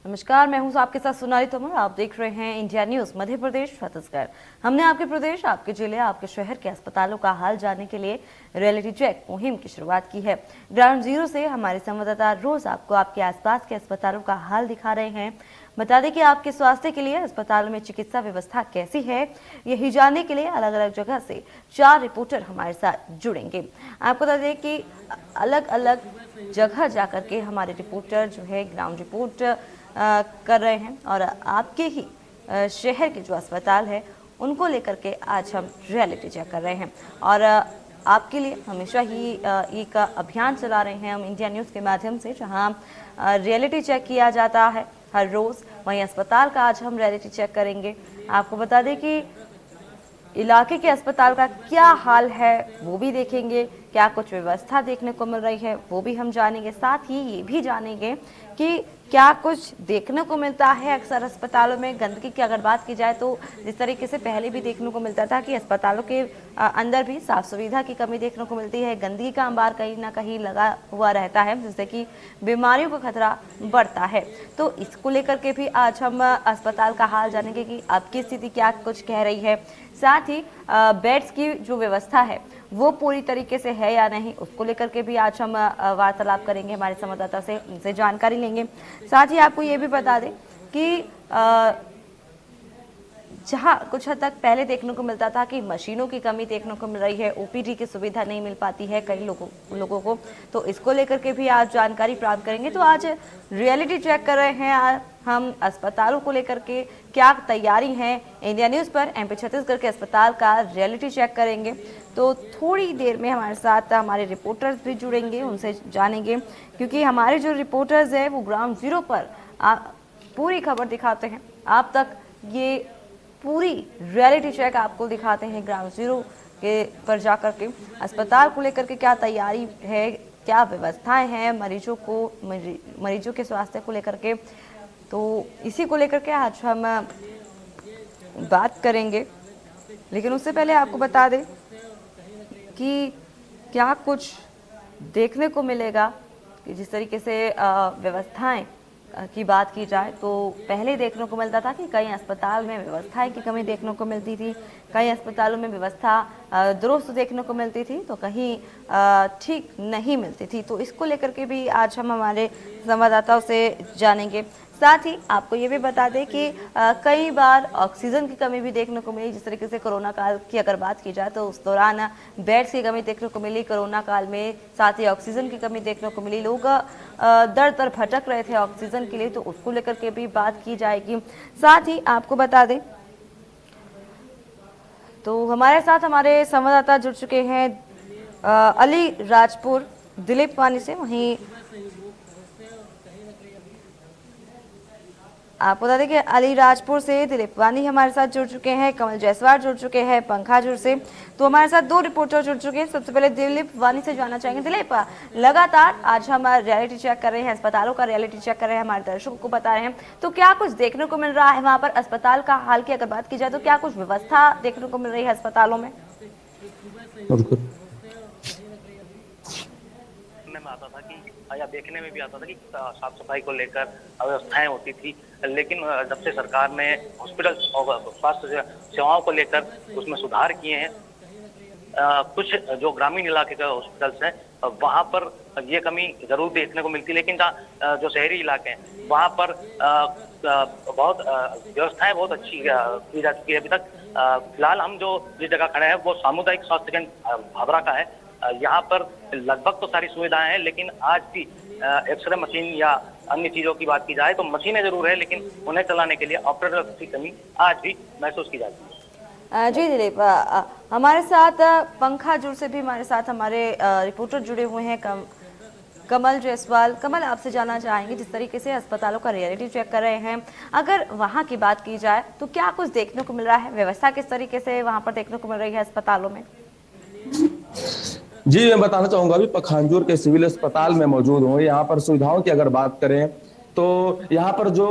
नमस्कार, मैं हूं आपके साथ सोनाली तोमर। आप देख रहे हैं इंडिया न्यूज मध्य प्रदेश छत्तीसगढ़। हमने आपके प्रदेश, आपके जिले, आपके शहर के अस्पतालों का हाल जानने के लिए रियलिटी चेक मुहिम की शुरुआत की है। ग्राउंड जीरो से हमारे संवाददाता रोज आपको आपके आसपास के अस्पतालों का हाल दिखा रहे हैं। बता दें कि आपके स्वास्थ्य के लिए अस्पतालों में चिकित्सा व्यवस्था कैसी है, यही जानने के लिए अलग अलग जगह से 4 रिपोर्टर हमारे साथ जुड़ेंगे। आपको बता दें कि अलग अलग जगह जाकर के हमारे रिपोर्टर जो है ग्राउंड रिपोर्ट कर रहे हैं और आपके ही शहर के जो अस्पताल है उनको लेकर के आज हम रियलिटी चेक कर रहे हैं। और आपके लिए हमेशा ही एक अभियान चला रहे हैं हम इंडिया न्यूज़ के माध्यम से, जहां रियलिटी चेक किया जाता है हर रोज़। वहीं अस्पताल का आज हम रियलिटी चेक करेंगे। आपको बता दें कि इलाके के अस्पताल का क्या हाल है वो भी देखेंगे, क्या कुछ व्यवस्था देखने को मिल रही है वो भी हम जानेंगे। साथ ही ये भी जानेंगे कि क्या कुछ देखने को मिलता है अक्सर अस्पतालों में। गंदगी की अगर बात की जाए तो जिस तरीके से पहले भी देखने को मिलता था कि अस्पतालों के अंदर भी साफ सुविधा की कमी देखने को मिलती है, गंदगी का अंबार कहीं ना कहीं लगा हुआ रहता है, जिससे कि बीमारियों का खतरा बढ़ता है। तो इसको लेकर के भी आज हम अस्पताल का हाल जानेंगे कि आपकी स्थिति क्या कुछ कह रही है। साथ ही बेड्स की जो व्यवस्था है वो पूरी तरीके से है या नहीं, उसको लेकर के भी आज हम वार्तालाप करेंगे, हमारे संवाददाता से उनसे जानकारी लेंगे। साथ ही आपको ये भी बता दें कि जहां कुछ हद तक पहले देखने को मिलता था कि मशीनों की कमी देखने को मिल रही है, ओपीडी की सुविधा नहीं मिल पाती है कई लोगों को, तो इसको लेकर के भी आज जानकारी प्राप्त करेंगे। तो आज रियलिटी चेक कर रहे हैं हम अस्पतालों को लेकर के क्या तैयारी है। इंडिया न्यूज़ पर एमपी छत्तीसगढ़ के अस्पताल का रियलिटी चेक करेंगे। तो थोड़ी देर में हमारे साथ हमारे रिपोर्टर्स भी जुड़ेंगे, उनसे जानेंगे, क्योंकि हमारे जो रिपोर्टर्स हैं वो ग्राउंड जीरो पर पूरी खबर दिखाते हैं आप तक। ये पूरी रियलिटी चेक आपको दिखाते हैं ग्राउंड जीरो के पर जाकर के अस्पताल को लेकर के क्या तैयारी है, क्या व्यवस्थाएं हैं मरीजों के स्वास्थ्य को लेकर के। तो इसी को लेकर के आज हम बात करेंगे। लेकिन उससे पहले आपको बता दें कि क्या कुछ देखने को मिलेगा कि जिस तरीके से व्यवस्थाएं की बात की जाए तो पहले देखने को मिलता था कि कई अस्पताल में व्यवस्थाएं की कमी देखने को मिलती थी, कई अस्पतालों में व्यवस्था दुरुस्त देखने को मिलती थी तो कहीं ठीक नहीं मिलती थी। तो इसको लेकर के भी आज हम हमारे संवाददाताओं से जानेंगे। साथ ही आपको ये भी बता दें कि कई बार ऑक्सीजन की कमी भी देखने को मिली। जिस तरीके से कोरोना काल की अगर बात की जाए तो उस दौरान बेड्स की कमी देखने को मिली कोरोना काल में, साथ ही ऑक्सीजन की कमी देखने को मिली। लोग दर दर भटक रहे थे ऑक्सीजन के लिए, तो उसको लेकर के भी बात की जाएगी। साथ ही आपको बता दें तो हमारे साथ हमारे संवाददाता जुड़ चुके हैं अली राजपुर दिलीप वानी से। वहीं आप बता दें कि अलीराजपुर से दिलीप वानी हमारे साथ जुड़ चुके हैं, कमल जायसवाल जुड़ चुके हैं पंखाजुर से। तो हमारे साथ 2 रिपोर्टर जुड़ चुके हैं। सबसे पहले दिलीप वानी से जानना चाहेंगे। दिलीप, लगातार आज हम रियलिटी चेक कर रहे हैं, अस्पतालों का रियलिटी चेक कर रहे हैं, हमारे दर्शकों को बता रहे हैं, तो क्या कुछ देखने को मिल रहा है वहाँ पर अस्पताल का हाल की अगर बात की जाए तो क्या कुछ व्यवस्था देखने को मिल रही है अस्पतालों में? आता था कि या देखने में भी आता था कि साफ सफाई को लेकर अव्यवस्थाएं होती थी, लेकिन जब से सरकार ने हॉस्पिटल और स्वास्थ्य सेवाओं को लेकर उसमें सुधार किए हैं, कुछ जो ग्रामीण इलाके के हॉस्पिटल्स हैं वहां पर ये कमी जरूर देखने को मिलती है, लेकिन जो शहरी इलाके हैं वहां पर बहुत व्यवस्थाएं बहुत अच्छी की जा चुकी है अभी तक। फिलहाल हम जो जिस जगह खड़े हैं वो सामुदायिक स्वास्थ्य केंद्र भाभरा का है। यहाँ पर लगभग तो सारी सुविधाएं हैं, लेकिन आज भी एक्सरे मशीन या अन्य चीजों की बात की जाए तो मशीनें जरूर है, लेकिन उन्हें चलाने के लिए ऑपरेटर की कमी आज भी महसूस की जाती है। जी दिलीप, हमारे साथ पंखाजुर से भी हमारे साथ हमारे रिपोर्टर जुड़े हुए हैं कमल जायसवाल। कमल, आपसे जानना चाहेंगे, जिस तरीके से अस्पतालों का रियलिटी चेक कर रहे हैं, अगर वहां की बात की जाए तो क्या कुछ देखने को मिल रहा है, व्यवस्था किस तरीके से वहां पर देखने को मिल रही है अस्पतालों में? जी, मैं बताना चाहूंगा अभी पखांजूर के सिविल अस्पताल में मौजूद हूँ। यहाँ पर सुविधाओं की अगर बात करें तो यहाँ पर जो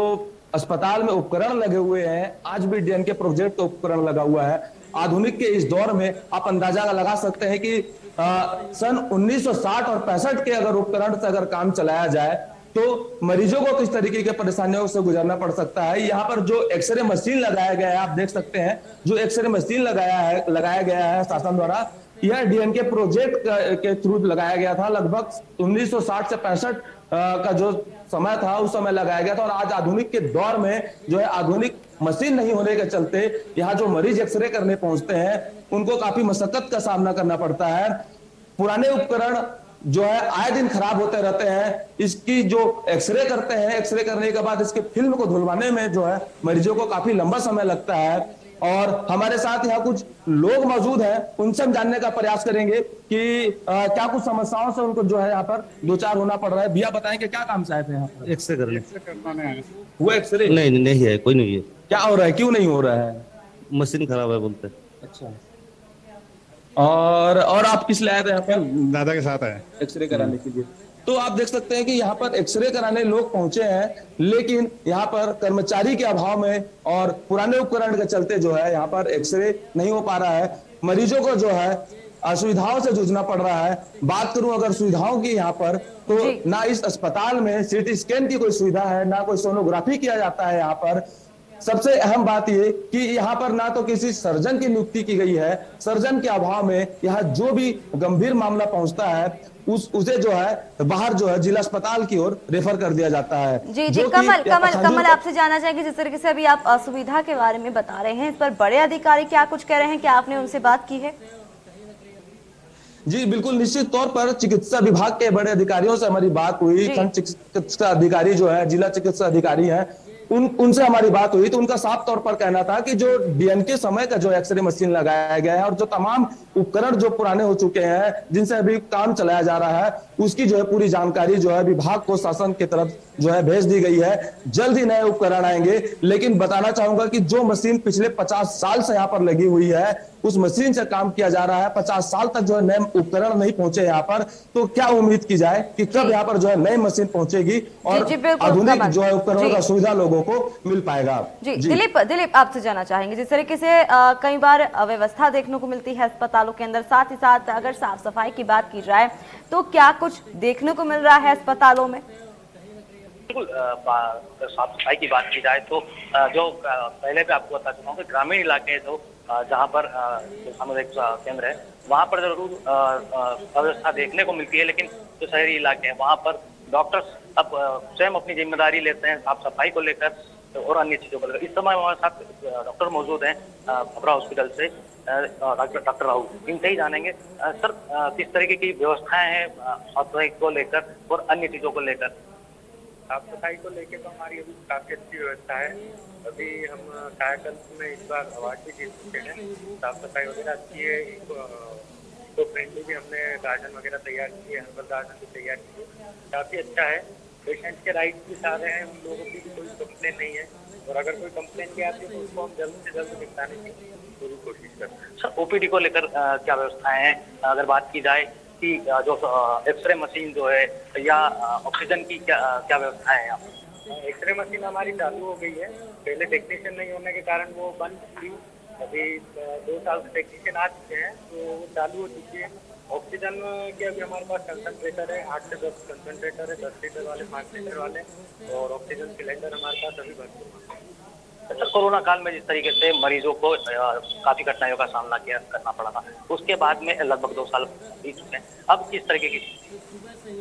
अस्पताल में उपकरण लगे हुए हैं, आज भी डीएनके प्रोजेक्ट उपकरण लगा हुआ है। आधुनिक के इस दौर में आप अंदाजा लगा सकते हैं कि सन 1960 और 65 के अगर उपकरण से अगर काम चलाया जाए तो मरीजों को किस तरीके की परेशानियों से गुजरना पड़ सकता है। यहाँ पर जो एक्सरे मशीन लगाया गया है, आप देख सकते हैं, जो एक्सरे मशीन लगाया गया है शासन द्वारा, यह डीएनके प्रोजेक्ट के थ्रू लगाया गया था। लगभग 1960 से 65 का जो समय था उस समय लगाया गया था। और आज आधुनिक के दौर में जो है आधुनिक मशीन नहीं होने के चलते यहाँ जो मरीज एक्सरे करने पहुंचते हैं उनको काफी मशक्कत का सामना करना पड़ता है। पुराने उपकरण जो है आए दिन खराब होते रहते हैं। इसकी जो एक्सरे करते हैं, एक्सरे करने के बाद इसके फिल्म को धुलवाने में जो है मरीजों को काफी लंबा समय लगता है। और हमारे साथ यहाँ कुछ लोग मौजूद हैं, उनसे हम जानने का प्रयास करेंगे कि क्या कुछ समस्याओं से उनको जो है यहाँ पर दो चार होना पड़ रहा है। भैया बताएं कि क्या काम से आए थे यहाँ पर? एक्सरे करने। वो एक्सरे नहीं है, कोई नहीं है। क्या हो रहा है, क्यों नहीं हो रहा है? मशीन खराब है बोलते हैं। अच्छा। और आप किस लिए आए थे यहाँ पर? दादा के साथ आए एक्सरे कराने के लिए। तो आप देख सकते हैं कि यहाँ पर एक्सरे कराने लोग पहुंचे हैं, लेकिन यहाँ पर कर्मचारी के अभाव में और पुराने उपकरण के चलते जो है यहाँ पर एक्सरे नहीं हो पा रहा है। मरीजों को जो है असुविधाओं से जूझना पड़ रहा है। बात करूं अगर सुविधाओं की यहाँ पर, तो ना इस अस्पताल में सीटी स्कैन की कोई सुविधा है, ना कोई सोनोग्राफी किया जाता है यहाँ पर। सबसे अहम बात ये कि यहाँ पर ना तो किसी सर्जन की नियुक्ति की गई है। सर्जन के अभाव में यहाँ जो भी गंभीर मामला पहुंचता है उसे जो है बाहर जो है जिला अस्पताल की ओर रेफर कर दिया जाता है। जी कमल आपसे जानना चाहेंगे, जिस तरीके से अभी आप असुविधा के बारे में बता रहे हैं, इस पर बड़े अधिकारी क्या कुछ कह रहे हैं, क्या आपने उनसे बात की है? जी बिल्कुल, निश्चित तौर पर चिकित्सा विभाग के बड़े अधिकारियों से हमारी बात हुई। खंड चिकित्सा अधिकारी जो है, जिला चिकित्सा अधिकारी हैं, उनसे हमारी बात हुई तो उनका साफ तौर पर कहना था कि जो डीएनके समय का जो एक्सरे मशीन लगाया गया है और जो तमाम उपकरण जो पुराने हो चुके हैं जिनसे अभी काम चलाया जा रहा है, उसकी जो है पूरी जानकारी जो है विभाग को शासन की तरफ जो है भेज दी गई है। जल्द ही नए उपकरण आएंगे। लेकिन बताना चाहूंगा कि जो मशीन पिछले 50 साल से यहाँ पर लगी हुई है, उस मशीन से काम किया जा रहा है। 50 साल तक जो है नए उपकरण नहीं पहुंचे यहाँ पर, तो क्या उम्मीद की जाए कि कब यहाँ पर जो है नई मशीन पहुंचेगी और आधुनिक जो है उपकरणों का सुविधा लोगों को मिल पाएगा। जी दिलीप आपसे जानना चाहेंगे, जिस तरीके से कई बार अव्यवस्था देखने को मिलती है अस्पतालों के अंदर, साथ ही साथ अगर साफ सफाई की बात की जाए तो क्या कुछ देखने को मिल रहा है अस्पतालों में? बिल्कुल, साफ सफाई की बात की जाए तो जो पहले भी आपको बता चुका हूँ कि ग्रामीण इलाके जो जहाँ पर सामुदायिक केंद्र है वहाँ पर जरूर अव्यवस्था देखने को मिलती है, लेकिन जो शहरी इलाके हैं वहाँ पर डॉक्टर्स अब स्वयं अपनी जिम्मेदारी लेते हैं साफ सफाई को लेकर और अन्य चीजों को लेकर। इस समय हमारे साथ डॉक्टर मौजूद हैं भबरा हॉस्पिटल से, डॉक्टर राहुल, इनसे ही जानेंगे सर किस तरीके की व्यवस्थाएं हैं साफ सफाई को लेकर और अन्य चीजों को लेकर। साफ सफाई को लेके तो हमारी अभी काफी अच्छी व्यवस्था है। अभी हम कायाकल्प में इस बार अवार्ड भी जीत चुके हैं। साफ सफाई वगैरह अच्छी है। इको फ्रेंडली भी हमने गार्डन वगैरह तैयार किए, हर्बल गार्डन भी तैयार किए, काफी अच्छा है। पेशेंट के राइट्स भी सारे हैं, उन लोगों की भी कोई कंप्लेन नहीं है। और अगर कोई कंप्लेन भी आती है तो उसको हम जल्द से जल्द निपटाने की पूरी कोशिश करते हैं। सर ओपीडी को लेकर क्या व्यवस्थाएं हैं? अगर बात की जाए कि जो एक्सरे मशीन जो है या ऑक्सीजन की क्या व्यवस्था है यहाँ पर? एक्सरे मशीन हमारी चालू हो गई है। पहले टेक्नीशियन नहीं होने के कारण वो बंद थी। अभी 2 साल से टेक्नीशियन आ चुके हैं तो वो चालू हो चुकी है। ऑक्सीजन के अभी हमारे पास कंसंट्रेटर है, 8 से 10 कंसंट्रेटर है, 10 लीटर वाले, 5 लीटर वाले, और ऑक्सीजन सिलेंडर हमारे पास अभी भरपूर है। सर कोरोना काल में जिस तरीके से मरीजों को काफी कठिनाइयों का सामना करना पड़ा था, उसके बाद में लगभग 2 साल बीत चुके हैं, अब किस तरीके की?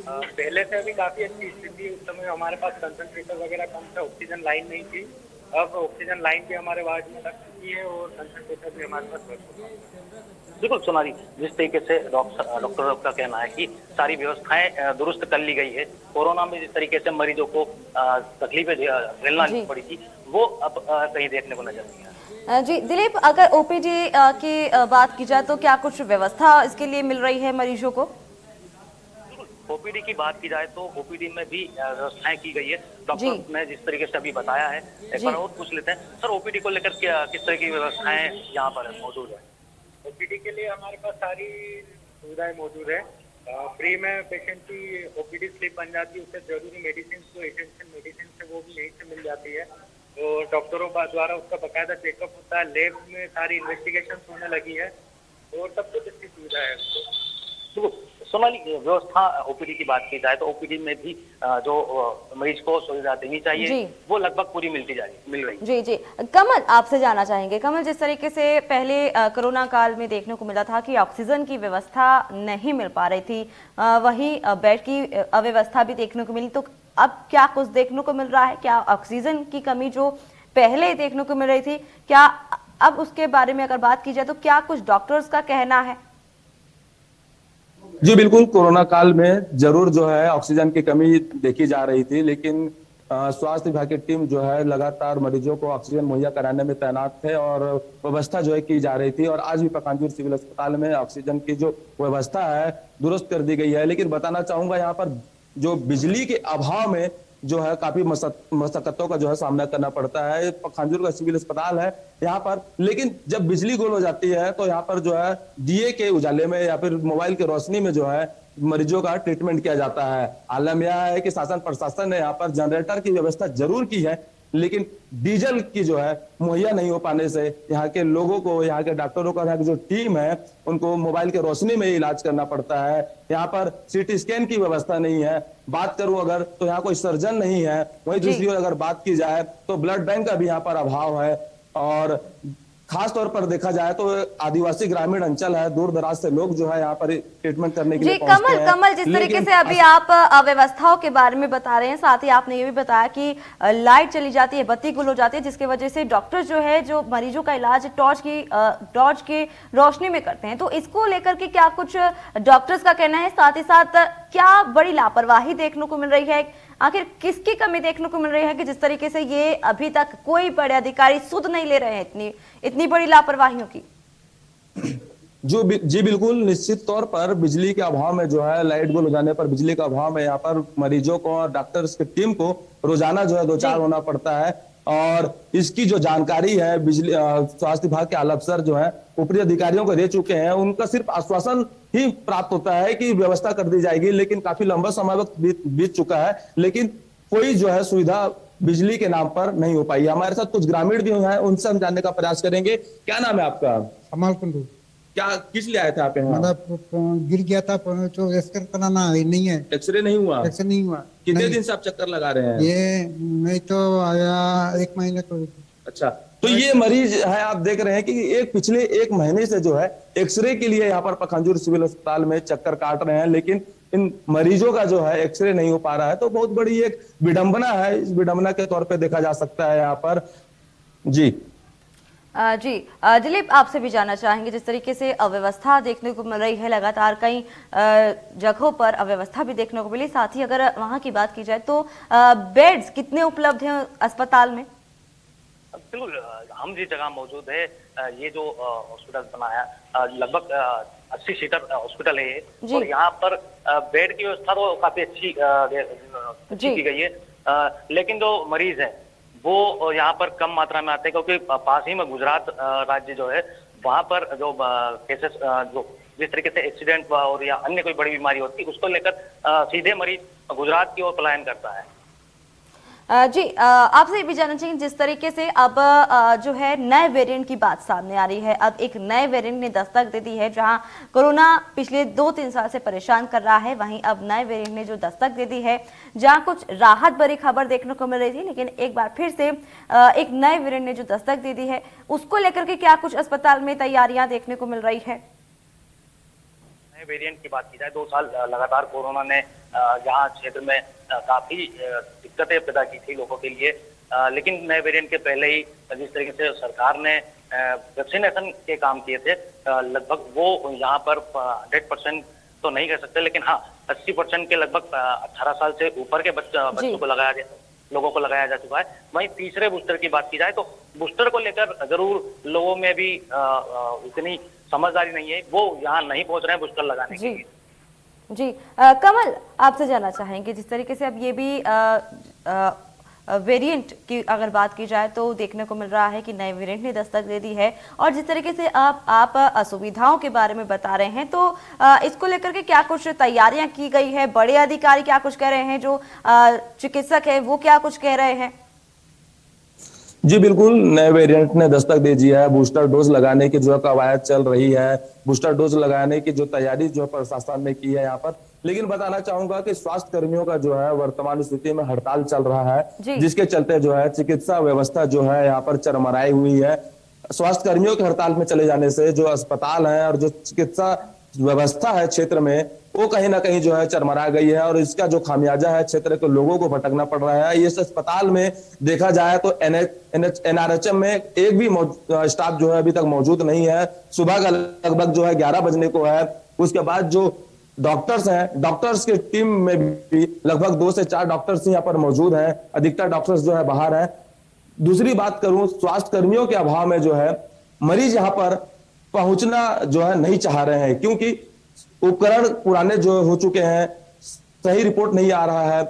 पहले से अभी काफी अच्छी स्थिति। उस समय हमारे पास कंसंट्रेटर वगैरह कम था, ऑक्सीजन लाइन नहीं थी। अब ऑक्सीजन लाइन भी हमारे वार्ड में लग चुकी है और कंसंट्रेटर भी हमारे पास भरपूर है। बिल्कुल सोनाली, जिस तरीके से डॉक्टरों का कहना है कि सारी व्यवस्थाएं दुरुस्त कर ली गई है, कोरोना में जिस तरीके से मरीजों को तकलीफें झेलना पड़ी थी वो अब कहीं देखने को नजर नहीं आ रहा। जी दिलीप, अगर ओपीडी की बात की जाए तो क्या कुछ व्यवस्था इसके लिए मिल रही है मरीजों को? ओपीडी की बात की जाए तो ओपीडी में भी व्यवस्थाएं की गई है। डॉक्टर ने जिस तरीके से अभी बताया है, एक बार और पूछ लेते हैं सर ओपीडी को लेकर किस तरह की व्यवस्थाएं यहाँ पर मौजूद है? ओपीडी के लिए हमारे पास सारी सुविधाएं मौजूद है। फ्री में पेशेंट की ओपीडी स्लिप बन जाती है, उससे जरूरी मेडिसिन जो एसेंशियल मेडिसिन है वो भी यहीं से मिल जाती है। तो डॉक्टरों द्वारा उसका बकायदा चेकअप होता है, लैब में सारी इन्वेस्टिगेशन होने लगी है और सब कुछ अच्छी सुविधा है। तो सोनाली, व्यवस्था ओपीडी की बात की जाए तो ओपीडी में भी जो मरीज को सुविधा देनी जी। चाहिए वो लगभग पूरी मिल रही है। जी जी। कमल, आपसे जानना चाहेंगे, कमल, जिस तरीके से पहले कोरोना काल में देखने को मिला था कि ऑक्सीजन की व्यवस्था नहीं मिल पा रही थी, वहीं बेड की अव्यवस्था भी देखने को मिली, तो अब क्या कुछ देखने को मिल रहा है? क्या ऑक्सीजन की कमी जो पहले देखने को मिल रही थी, क्या अब उसके बारे में अगर बात की जाए तो क्या कुछ डॉक्टर्स का कहना है? जी बिल्कुल, कोरोना काल में जरूर जो है ऑक्सीजन की कमी देखी जा रही थी, लेकिन स्वास्थ्य विभाग की टीम जो है लगातार मरीजों को ऑक्सीजन मुहैया कराने में तैनात थे और व्यवस्था जो है की जा रही थी। और आज भी पखांजूर सिविल अस्पताल में ऑक्सीजन की जो व्यवस्था है दुरुस्त कर दी गई है। लेकिन बताना चाहूंगा, यहाँ पर जो बिजली के अभाव में जो है काफी मशक्कतों का जो है सामना करना पड़ता है। पखांजूर का सिविल अस्पताल है यहाँ पर, लेकिन जब बिजली गुल हो जाती है तो यहाँ पर जो है दिए के उजाले में या फिर मोबाइल की रोशनी में जो है मरीजों का ट्रीटमेंट किया जाता है। आलम यह है कि शासन प्रशासन ने यहाँ पर जनरेटर की व्यवस्था जरूर की है, लेकिन डीजल की जो है मुहैया नहीं हो पाने से यहाँ के लोगों को, यहाँ के डॉक्टरों का, यहाँ की जो टीम है उनको मोबाइल के रोशनी में इलाज करना पड़ता है। यहाँ पर सीटी स्कैन की व्यवस्था नहीं है। बात करूं अगर तो यहाँ कोई सर्जन नहीं है। वहीं दूसरी ओर अगर बात की जाए तो ब्लड बैंक का भी यहाँ पर अभाव है। और खास तौर पर देखा जाए तो आदिवासी ग्रामीण अंचल है, दूर दराज से लोग जो है यहाँ पर ट्रीटमेंट करने के लिए पहुंचते हैं। कमल, जिस तरीके से अभी आप अव्यवस्थाओं के बारे में बता रहे हैं, साथ ही आपने ये भी बताया कि लाइट चली जाती है, बत्ती गुल हो जाती है, जिसकी वजह से डॉक्टर जो है जो मरीजों का इलाज टॉर्च की रोशनी में करते हैं, तो इसको लेकर के क्या कुछ डॉक्टर्स का कहना है? साथ ही साथ क्या बड़ी लापरवाही देखने को मिल रही है? आखिर किसकी कमी देखने को मिल रही है कि जिस तरीके से ये अभी तक कोई बड़े अधिकारी सुध नहीं ले रहे हैं इतनी बड़ी लापरवाहियों की? जी बिल्कुल, निश्चित तौर पर बिजली के अभाव में जो है, लाइट गुल हो जाने पर बिजली का अभाव में यहाँ पर मरीजों को और डॉक्टर्स की टीम को रोजाना जो है दो चार होना पड़ता है। और इसकी जो जानकारी है बिजली स्वास्थ्य विभाग के आला अफसर जो है ऊपरी अधिकारियों को दे चुके हैं। उनका सिर्फ आश्वासन ही प्राप्त होता है कि व्यवस्था कर दी जाएगी, लेकिन काफी लंबा समय वक्त बीत चुका है, लेकिन कोई जो है सुविधा बिजली के नाम पर नहीं हो पाई। हमारे साथ कुछ ग्रामीण भी हैं, उनसे हम जानने का प्रयास करेंगे। क्या नाम है आपका? कमाल कुंडू। क्या किस लिए आए थे आप यहाँ? मतलब गिर गया था तो एक्सरे कराना नहीं है। एक्सरे नहीं हुआ? एक्सरे नहीं हुआ। कितने दिन से आप चक्कर लगा रहे हैं? ये मैं तो आया 1 महीने तो। अच्छा, तो ये मरीज है, आप देख रहे हैं कि पिछले 1 महीने से जो है एक्सरे के लिए यहाँ पर पखांजूर सिविल अस्पताल में चक्कर काट रहे हैं, लेकिन इन मरीजों का जो है एक्सरे नहीं हो पा रहा है। तो बहुत बड़ी एक विडंबना है, इस विडंबना के तौर पे देखा जा सकता है यहाँ पर। जी दिलीप, आपसे भी जानना चाहेंगे, जिस तरीके से अव्यवस्था देखने को मिल रही है, लगातार कई जगहों पर अव्यवस्था भी देखने को मिली, साथ ही अगर वहां की बात की जाए तो बेड्स कितने उपलब्ध हैं अस्पताल में? बिल्कुल, हम जिस जगह मौजूद है, ये जो हॉस्पिटल बना है लगभग 80 सीटर हॉस्पिटल है ये, और यहाँ पर बेड की व्यवस्था तो काफी अच्छी की गई है, लेकिन जो मरीज है वो यहाँ पर कम मात्रा में आते हैं, क्योंकि पास ही में गुजरात राज्य जो है, वहां पर जो केसेस जो जिस तरीके से एक्सीडेंट और या अन्य कोई बड़ी बीमारी होती है उसको लेकर सीधे मरीज गुजरात की ओर पलायन करता है। जी, आपसे ये भी जानना चाहिए, जिस तरीके से अब जो है नए वेरिएंट की बात सामने आ रही है, अब एक नए वेरिएंट ने दस्तक दे दी है। जहां कोरोना पिछले 2-3 साल से परेशान कर रहा है, वहीं अब नए वेरिएंट ने जो दस्तक दे दी है, जहां कुछ राहत भरी खबर देखने को मिल रही थी, लेकिन एक बार फिर से एक नए वेरिएंट ने जो दस्तक दे दी है, उसको लेकर के क्या कुछ अस्पताल में तैयारियां देखने को मिल रही है? नए वेरिएंट की बात की जाए, 2 साल लगातार कोरोना ने यहाँ क्षेत्र में काफी दिक्कतें पैदा की थी लोगों के लिए, लेकिन नए वेरिएंट के पहले ही जिस तरीके से सरकार ने वैक्सीनेशन के काम किए थे, लगभग वो यहाँ पर 100% तो नहीं कह सकते, लेकिन हाँ 80% के लगभग 18 साल से ऊपर के बच्चों को लोगों को लगाया जा चुका है। वहीं तीसरे बूस्टर की बात की जाए तो बूस्टर को लेकर जरूर लोगों में भी इतनी समझदारी नहीं है, वो यहाँ नहीं पहुंच रहे हैं बूस्टर लगाने के लिए। जी कमल, आपसे जानना चाहेंगे, जिस तरीके से अब ये भी वेरिएंट की अगर बात की जाए तो देखने को मिल रहा है कि नए वेरिएंट ने दस्तक दे दी है, और जिस तरीके से आप असुविधाओं के बारे में बता रहे हैं, तो इसको लेकर के क्या कुछ तैयारियां की गई है? बड़े अधिकारी क्या कुछ कह रहे हैं? जो चिकित्सक है वो क्या कुछ कह रहे हैं? जी बिल्कुल, नए वेरिएंट ने दस्तक दे दिया है। बूस्टर डोज लगाने की जो है कवायद चल रही है। बूस्टर डोज लगाने की जो तैयारी जो है प्रशासन ने की है यहाँ पर। लेकिन बताना चाहूंगा कि स्वास्थ्य कर्मियों का जो है वर्तमान स्थिति में हड़ताल चल रहा है, जी जिसके चलते जो है चिकित्सा व्यवस्था जो है यहाँ पर चरमराई हुई है। स्वास्थ्य कर्मियों के हड़ताल में चले जाने से जो अस्पताल है और जो चिकित्सा व्यवस्था है क्षेत्र में, वो कहीं ना कहीं जो है चरमरा गई है और इसका जो खामियाजा है क्षेत्र के लोगों को भटकना पड़ रहा है। इस अस्पताल में देखा जाए तो एनआरएचएम में एक भी स्टाफ जो है अभी तक मौजूद नहीं है। सुबह का लगभग जो है 11 बजने को है। उसके बाद जो डॉक्टर्स हैं, डॉक्टर्स की टीम में भी लगभग 2 से 4 डॉक्टर्स यहाँ पर मौजूद हैं। अधिकतर डॉक्टर्स जो है बाहर हैं। दूसरी बात करूं, स्वास्थ्य कर्मियों के अभाव में जो है मरीज यहाँ पर पहुंचना जो है नहीं चाह रहे हैं, क्योंकि उपकरण पुराने जो हो चुके हैं, सही रिपोर्ट नहीं आ रहा है,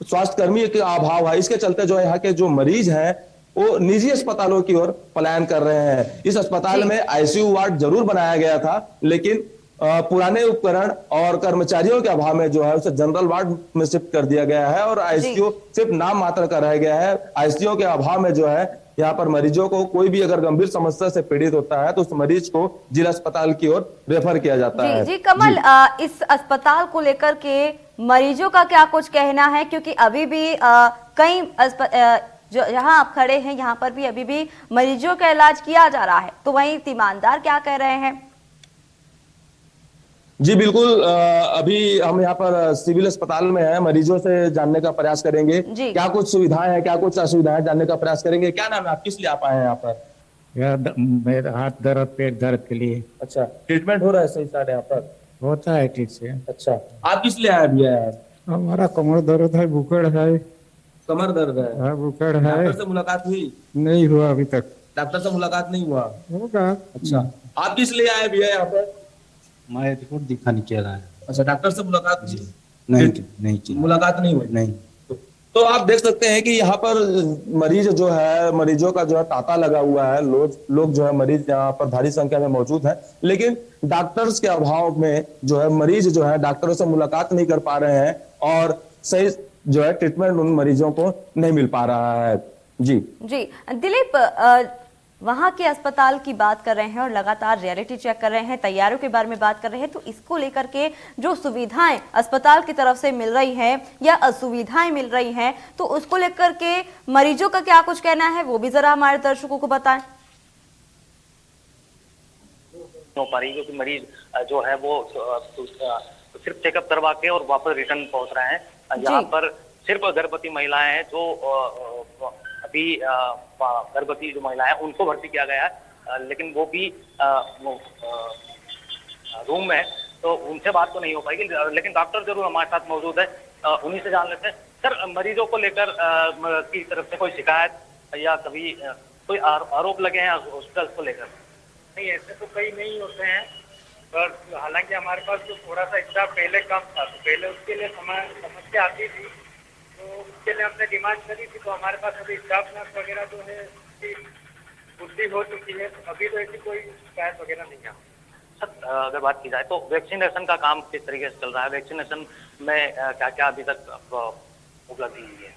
स्वास्थ्य कर्मी का अभाव है। इसके चलते जो है यहाँ के जो मरीज हैं वो निजी अस्पतालों की ओर पलायन कर रहे हैं। इस अस्पताल में आईसीयू वार्ड जरूर बनाया गया था, लेकिन पुराने उपकरण और कर्मचारियों के अभाव में जो है उसे जनरल वार्ड में शिफ्ट कर दिया गया है और आईसीयू सिर्फ नाम मात्र का रह गया है। आईसीयू के अभाव में जो है यहाँ पर मरीजों को कोई भी अगर गंभीर समस्या से पीड़ित होता है तो उस मरीज को जिला अस्पताल की ओर रेफर किया जाता है। जी कमल, इस अस्पताल को लेकर के मरीजों का क्या कुछ कहना है? क्योंकि अभी भी कई जो जहां आप खड़े हैं यहाँ पर भी अभी भी मरीजों का इलाज किया जा रहा है, तो वहीं तीमानदार क्या कह रहे हैं? जी बिल्कुल, अभी हम यहाँ पर सिविल अस्पताल में हैं। मरीजों से जानने का प्रयास करेंगे क्या कुछ सुविधाएं हैं, क्या कुछ असुविधाएं, जानने का प्रयास करेंगे। क्या नाम है, आप किस लिए आप आए हैं यहाँ पर? मेरा हाथ दर्द, पेट दर्द के लिए। अच्छा, ट्रीटमेंट हो रहा है सही साथ यहाँ पर? होता है ठीक से। अच्छा, आप किस लिए आए भैया यार? हमारा कमर दर्द है, बुकड़ है। कमर दर्द है? हाँ, बुकड़ है। डॉक्टर से मुलाकात हुई? नहीं हुआ अभी तक। डॉक्टर से मुलाकात नहीं हुआ? होगा। अच्छा, आप किस लिए आए भैया यहाँ पर? मैं रिपोर्ट दिखाने के रहा है। अच्छा, डॉक्टर से मुलाकात हुई? नहीं मुलाकात नहीं हुई? नहीं। तो आप देख सकते हैं कि यहाँ पर मरीज जो है, मरीजों का जो है तांता लगा हुआ है। लोग जो है मरीज यहाँ पर भारी संख्या में मौजूद हैं, लेकिन डॉक्टर्स के अभाव में जो है मरीज जो है डॉक्टरों से मुलाकात नहीं कर पा रहे हैं और सही जो है ट्रीटमेंट उन मरीजों को नहीं मिल पा रहा है। जी दिलीप, वहां के अस्पताल की बात कर रहे हैं और लगातार रियलिटी चेक कर रहे हैं, तैयारियों के बारे में बात कर रहे हैं, तो इसको लेकर के जो सुविधाएं अस्पताल की तरफ से मिल रही हैं या असुविधाएं मिल रही हैं, तो उसको लेकर के मरीजों का क्या कुछ कहना है, वो भी जरा हमारे दर्शकों को बताएं। हो पा रही, क्योंकि मरीज जो है वो सिर्फ चेकअप करवा के और वापस रिटर्न पहुंच रहे हैं। यहाँ पर सिर्फ गर्भवती महिलाएं हैं जो अभी गर्भवती जो महिलाएं हैं उनको भर्ती किया गया है, लेकिन वो भी रूम में, तो उनसे बात तो नहीं हो पाएगी, लेकिन डॉक्टर जरूर हमारे साथ मौजूद है, उन्हीं से जान लेते हैं। सर, मरीजों को लेकर की तरफ से कोई शिकायत या कभी कोई आरोप लगे हैं हॉस्पिटल को लेकर? नहीं, ऐसे तो कई नहीं होते हैं, पर हालांकि हमारे पास जो थोड़ा सा स्टाफ पहले कम था, तो पहले उसके लिए समस्या आती थी, तो उसके लिए हमने डिमांड करी थी। तो हमारे पास अभी स्टाफ नर्स वगैरह जो है बुद्धि हो चुकी है, तो अभी तो ऐसी कोई शिकायत वगैरह नहीं है। सर, अगर बात की जाए तो वैक्सीनेशन का काम किस तरीके से चल रहा है? वैक्सीनेशन में क्या क्या अभी तक उपलब्धि हुई है?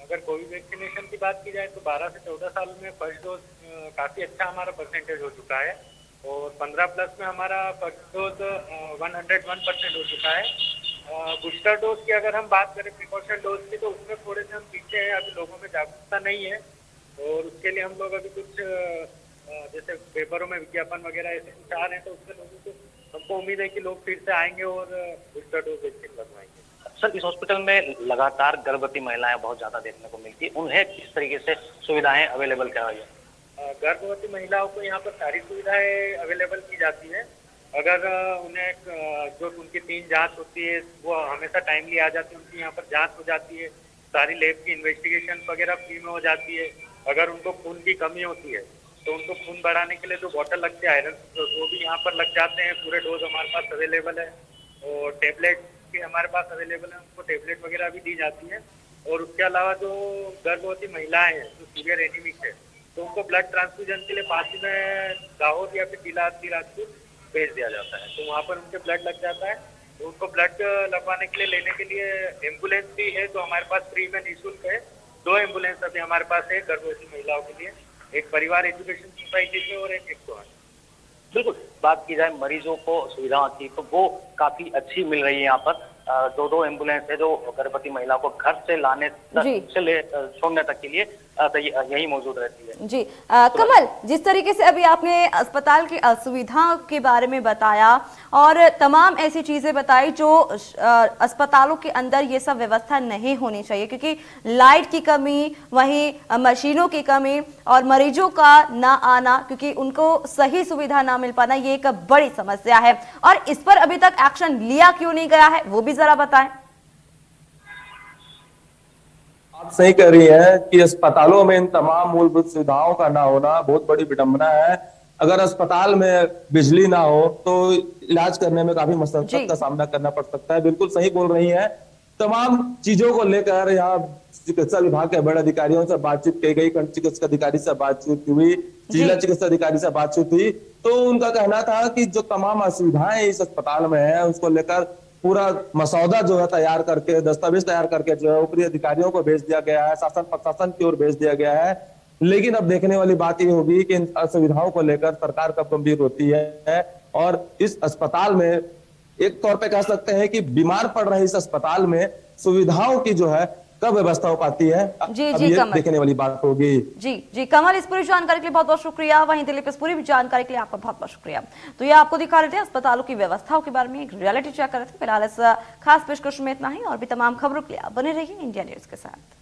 अगर कोविड वैक्सीनेशन की बात की जाए तो 12 से 14 साल में फर्स्ट डोज काफ़ी अच्छा हमारा परसेंटेज हो चुका है, और 15 प्लस में हमारा फर्स्ट डोज 101% हो चुका है। बूस्टर डोज की अगर हम बात करें, प्रिकॉशन डोज की, तो उसमें थोड़े से हम पीछे हैं, अभी लोगों में जागरूकता नहीं है, और उसके लिए हम लोग अभी कुछ जैसे पेपरों में विज्ञापन वगैरह ऐसे कुछ आ रहे हैं, तो उससे लोगों को, हमको उम्मीद है कि लोग फिर से आएंगे और बूस्टर डोज वैक्सीन लगवाएंगे। सर, इस हॉस्पिटल में लगातार गर्भवती महिलाएं बहुत ज्यादा देखने को मिलती है, उन्हें किस तरीके से सुविधाएं अवेलेबल कराई है? गर्भवती महिलाओं को यहाँ पर सारी सुविधाएं अवेलेबल की जाती है। अगर उन्हें जो उनकी 3 जांच होती है वो हमेशा टाइमली आ जाती है, उनकी यहाँ पर जांच हो जाती है, सारी लैब की इन्वेस्टिगेशन वगैरह फ्री में हो जाती है। अगर उनको खून की कमी होती है तो उनको खून बढ़ाने के लिए जो बॉटल लगते हैं आयरन, वो भी यहाँ पर लग जाते हैं। पूरे डोज हमारे पास अवेलेबल है, और टेबलेट भी हमारे पास अवेलेबल है, उनको टेबलेट वगैरह भी दी जाती है। और उसके अलावा जो गर्भवती महिलाएं हैं जो सीवियर एनीमिक है, तो उनको ब्लड ट्रांसफ्यूजन के लिए पास में दाहोद या फिर जिला राजपूत भेज दिया जाता है, तो वहाँ पर उनके ब्लड लग जाता है। तो उनको ब्लड लगवाने के लिए लेने के लिए एम्बुलेंस भी है, जो हमारे पास फ्री में निःशुल्क है, 2 एम्बुलेंस अभी हमारे पास है गर्भवती महिलाओं के लिए, एक परिवार एजुकेशन सोसाइटी से और एक 108। बिल्कुल, बात की जाए मरीजों को सुविधाओं की तो वो काफी अच्छी मिल रही है यहाँ पर। 2 एम्बुलेंस है जो गर्भवती महिला को घर से लाने जी। से ले छोड़ने तक के लिए यही मौजूद रहती है। जी कमल, जिस तरीके से अभी आपने अस्पताल की असुविधाओं के बारे में बताया और तमाम ऐसी चीजें बताई जो अस्पतालों के अंदर ये सब व्यवस्था नहीं होनी चाहिए, क्योंकि लाइट की कमी, वहीं मशीनों की कमी और मरीजों का ना आना, क्योंकि उनको सही सुविधा ना मिल पाना, ये एक बड़ी समस्या है। और इस पर अभी तक एक्शन लिया क्यों नहीं गया है, वो भी जरा बताएं। आप सही कह रही हैं कि अस्पतालों में इन तमाम मूलभूत सुविधाओं का ना होना बहुत बड़ी विडंबना है। अगर अस्पताल में बिजली ना हो तो इलाज करने में काफी मशक्कत का सामना करना पड़ सकता है। बिल्कुल सही बोल रही हैं। तमाम चीजों को लेकर यहाँ चिकित्सा विभाग के बड़े अधिकारियों से बातचीत की गई, चिकित्सा अधिकारी से बातचीत हुई, जिला चिकित्सा अधिकारी से बातचीत हुई, तो उनका कहना था कि जो तमाम असुविधाएं इस अस्पताल में है उसको लेकर पूरा मसौदा जो है तैयार करके, दस्तावेज तैयार करके जो है ऊपरी अधिकारियों को भेज दिया गया है, शासन प्रशासन की ओर भेज दिया गया है। लेकिन अब देखने वाली बात ये होगी कि इन असुविधाओं को लेकर सरकार कब गंभीर होती है और इस अस्पताल में एक तौर पे कह सकते हैं कि बीमार पड़ रहे इस अस्पताल में सुविधाओं की जो है कब व्यवस्था हो पाती है, जी अब जी ये कमल, देखने वाली बात होगी। जी कमल, इस पूरी जानकारी के लिए बहुत बहुत शुक्रिया। वहीं दिलीप, इस पूरी जानकारी के लिए आपका बहुत बहुत शुक्रिया। तो ये आपको दिखा रहे थे अस्पतालों की व्यवस्थाओं के बारे में एक रियलिटी चेक कर रहे थे। फिलहाल इस खास पेशकश में इतना ही, और भी तमाम खबरों के लिए आप बने रहिए इंडिया न्यूज के साथ।